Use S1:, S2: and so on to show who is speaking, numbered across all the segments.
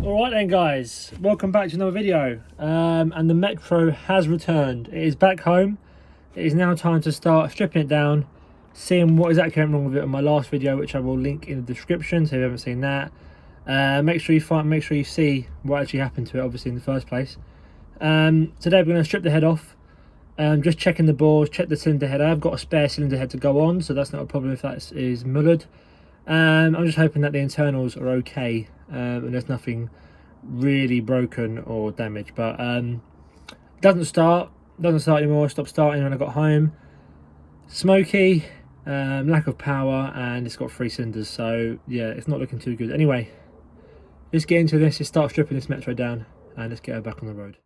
S1: Alright then guys, welcome back to another video, and the Metro has returned. It is back home. It is now time to start stripping it down, seeing what exactly went wrong with it on my last video, which I will link in the description, so if you haven't seen that. Make sure you see what actually happened to it, obviously, in the first place. Today we're going to strip the head off, just checking the bores, check the cylinder head. I have got a spare cylinder head to go on, so that's not a problem if that is mullered. I'm just hoping that the internals are okay, and there's nothing really broken or damaged, but doesn't start anymore. Stopped starting when I got home. Smoky, lack of power, and it's got 3 cylinders, so yeah, it's not looking too good. Anyway, let's get into this. Let's start stripping this Metro down and let's get her back on the road.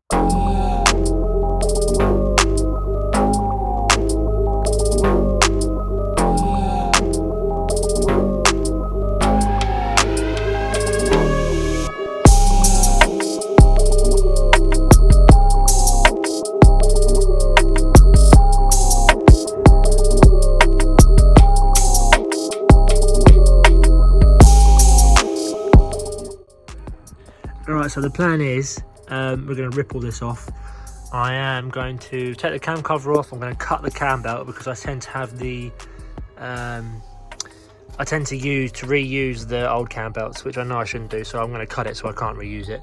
S1: Alright, so the plan is we're going to rip all this off. I am going to take the cam cover off. I'm going to cut the cam belt because I tend to have the reuse the old cam belts, which I know I shouldn't do, so I'm going to cut it so I can't reuse it.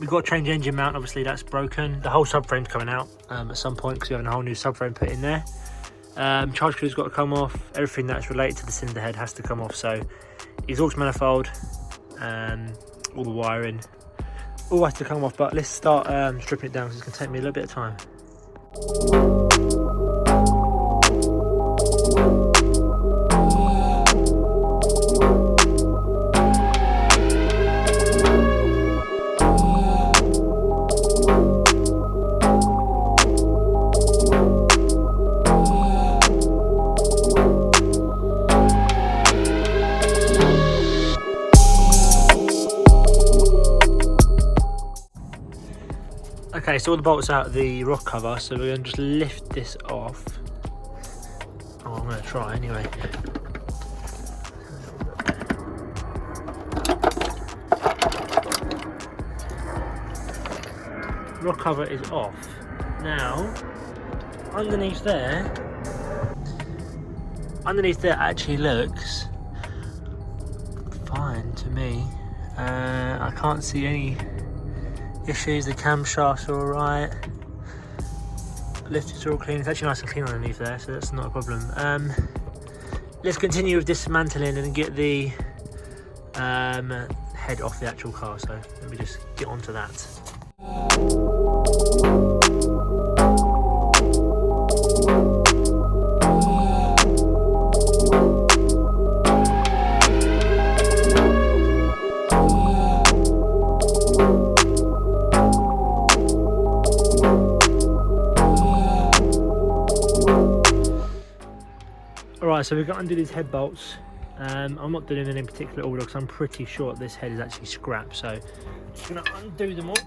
S1: We've got to change the engine mount. Obviously that's broken. The whole subframe's coming out at some point because we're having a whole new subframe put in there. Charge screw's got to come off. Everything that's related to the cylinder head has to come off, so exhaust manifold, all the wiring, all has to come off. But let's start stripping it down because it's going to take me a little bit of time. Okay, so all the bolts out of the rock cover, so we're going to just lift this off. Oh, I'm going to try anyway. Rock cover is off. Now, underneath there actually looks fine to me. I can't see any issues. The camshafts are alright. Lifters are all clean. It's actually nice and clean underneath there, so that's not a problem. Let's continue with dismantling and get the head off the actual car. So let me just get onto that. Alright, so we've got to undo these head bolts. I'm not doing them in particular order because I'm pretty sure this head is actually scrap, so I'm just going to undo them all.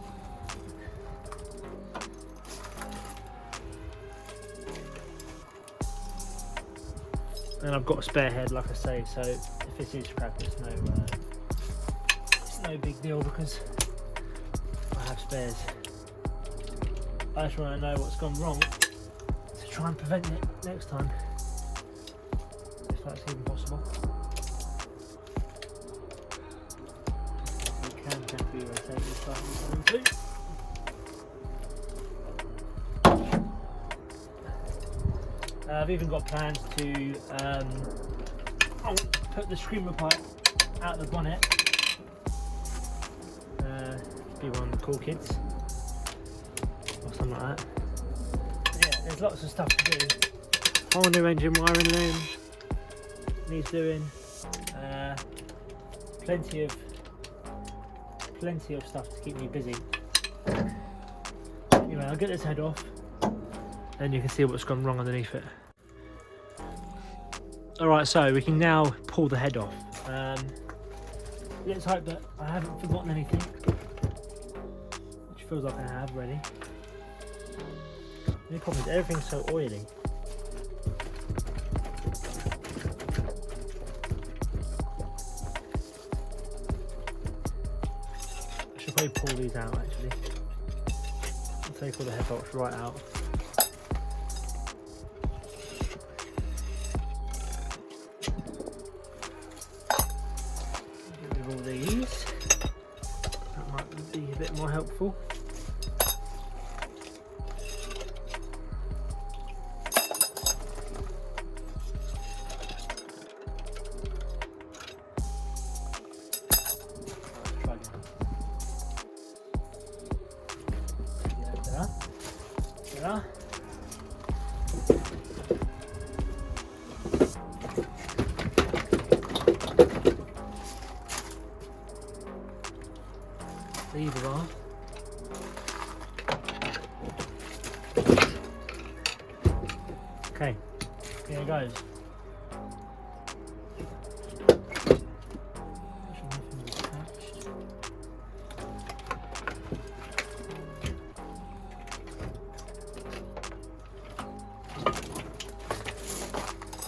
S1: And I've got a spare head, like I say, so if this is scrap, it's no big deal because I have spares. I just want to know what's gone wrong to try and prevent it next time, if that's even possible. We can gently rotate this button too. I've even got plans to put the screamer pipe out the bonnet. Be one of the cool kids or something like that. But yeah, there's lots of stuff to do. Whole new engine wiring loom needs doing. Plenty of stuff to keep me busy. Anyway, I'll get this head off and you can see what's gone wrong underneath it. Alright, so we can now pull the head off. Let's hope that I haven't forgotten anything, which feels like I have already. The only problem is everything's so oily. should probably pull these out actually. I'll take all the head bolts right out. Get rid of all these. That might be a bit more helpful. Lever off. Okay, here it goes.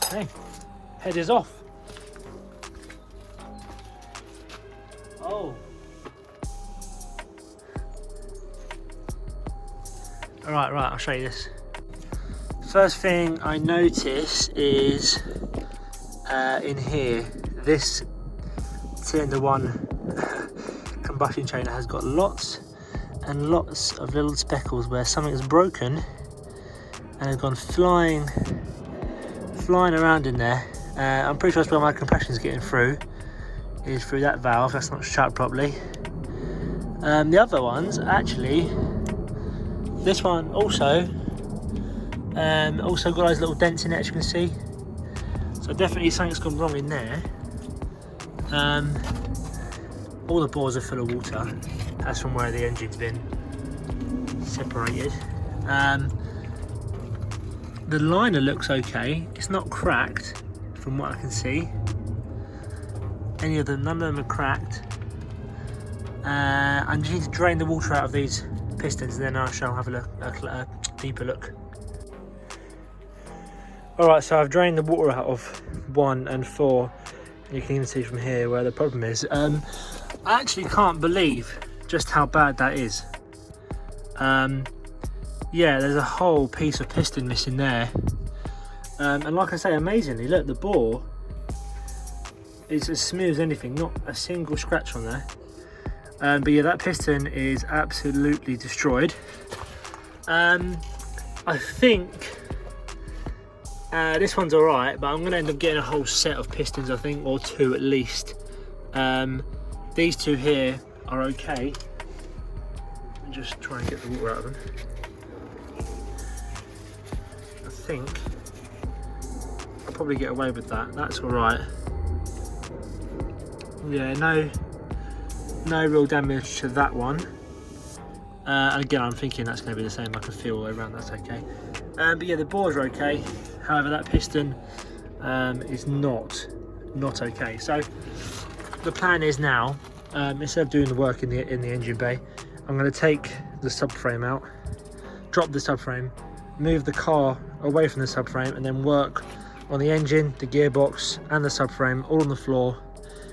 S1: Okay, head is off. Oh. Right, I'll show you this. First thing I notice is in here, this cylinder 1 combustion chamber has got lots and lots of little speckles where something is broken and has gone flying around in there. I'm pretty sure that's where my compression is getting through, is through that valve. That's not shut properly. The other ones actually, this one also got those little dents in it, as you can see. So definitely something's gone wrong in there. All the bores are full of water. That's from where the engine's been separated. The liner looks okay. It's not cracked from what I can see. None of them are cracked. I just need to drain the water out of these pistons and then I shall have a deeper look. Alright, so I've drained the water out of 1 and 4. You can even see from here where the problem is. I actually can't believe just how bad that is. Yeah, there's a whole piece of piston missing there. And like I say, amazingly, look, the bore is as smooth as anything, not a single scratch on there. But yeah, that piston is absolutely destroyed. I think this one's alright, but I'm going to end up getting a whole set of pistons, I think, or 2 at least. These 2 here are okay. And just try and get the water out of them. I think I'll probably get away with that. That's alright. Yeah, no real damage to that one. And again, I'm thinking that's going to be the same. I can feel all the way around, that's okay. But yeah, the bores are okay. However, that piston is not okay. So the plan is now, instead of doing the work in the engine bay, I'm going to take the subframe out, drop the subframe, move the car away from the subframe, and then work on the engine, the gearbox, and the subframe all on the floor,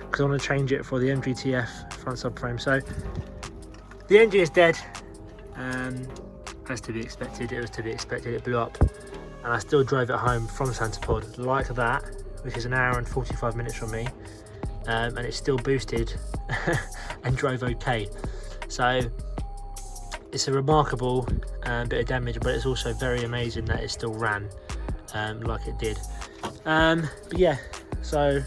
S1: because I want to change it for the MGTF front subframe. So the engine is dead. As to be expected, it was to be expected. It blew up, and I still drove it home from Santapod like that, which is 1 hour and 45 minutes from me, and it's still boosted and drove okay. So it's a remarkable bit of damage, but it's also very amazing that it still ran like it did. But yeah, so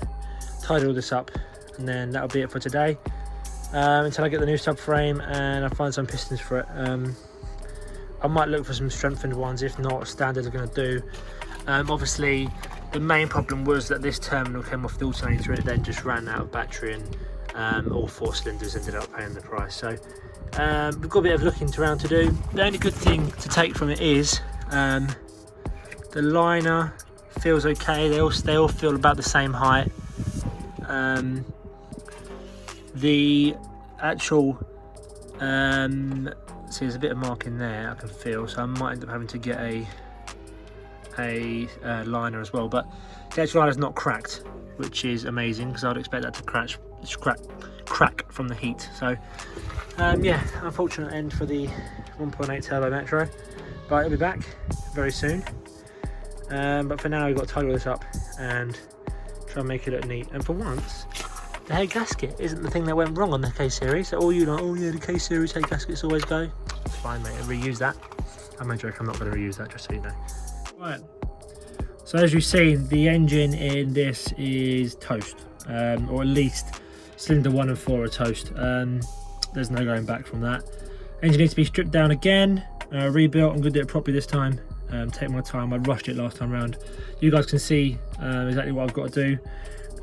S1: tidied all this up, and then that'll be it for today, until I get the new subframe and I find some pistons for it. I might look for some strengthened ones. If not, standard are going to do. Obviously the main problem was that this terminal came off the alternator and it then just ran out of battery, and all 4 cylinders ended up paying the price. So we've got a bit of looking around to do. The only good thing to take from it is the liner feels okay. They all feel about the same height. The actual see, there's a bit of mark in there I can feel, so I might end up having to get a liner as well. But the actual liner is not cracked, which is amazing, because I'd expect that to crack from the heat. So yeah, unfortunate end for the 1.8 turbo Metro, but it'll be back very soon. But for now we've got to tidy all this up and try and make it look neat. And for once, the head gasket isn't the thing that went wrong on the K series. So all you like, oh yeah, the K series head gaskets always go. It's fine, mate, I'll reuse that. I'm not joking, I'm not going to reuse that, just so you know. Right, so as you've seen, the engine in this is toast, or at least cylinder 1 and 4 are toast. There's no going back from that. Engine needs to be stripped down again, rebuilt. I'm going to do it properly this time. Take my time, I rushed it last time round. You guys can see exactly what I've got to do.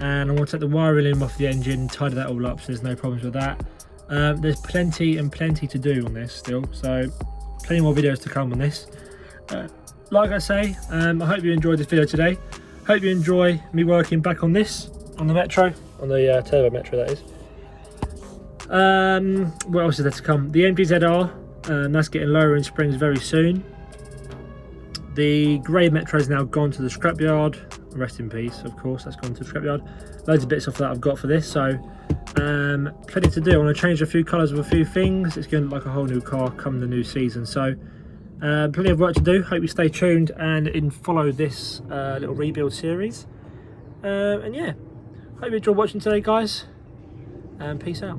S1: And I want to take the wiring off the engine, tidy that all up so there's no problems with that. There's plenty to do on this still, so plenty more videos to come on this. Like I say, I hope you enjoyed this video today. Hope you enjoy me working back on this, on the Metro, on the turbo Metro that is. What else is there to come? The MGZR, that's getting lower in springs very soon. The grey Metro is now gone to the scrapyard. Rest in peace, of course, that's gone to the scrapyard. Loads of bits off that I've got for this, so plenty to do. I want to change a few colours of a few things. It's going to look like a whole new car come the new season, so plenty of work to do. Hope you stay tuned and follow this little rebuild series. And yeah, hope you enjoyed watching today, guys, and peace out.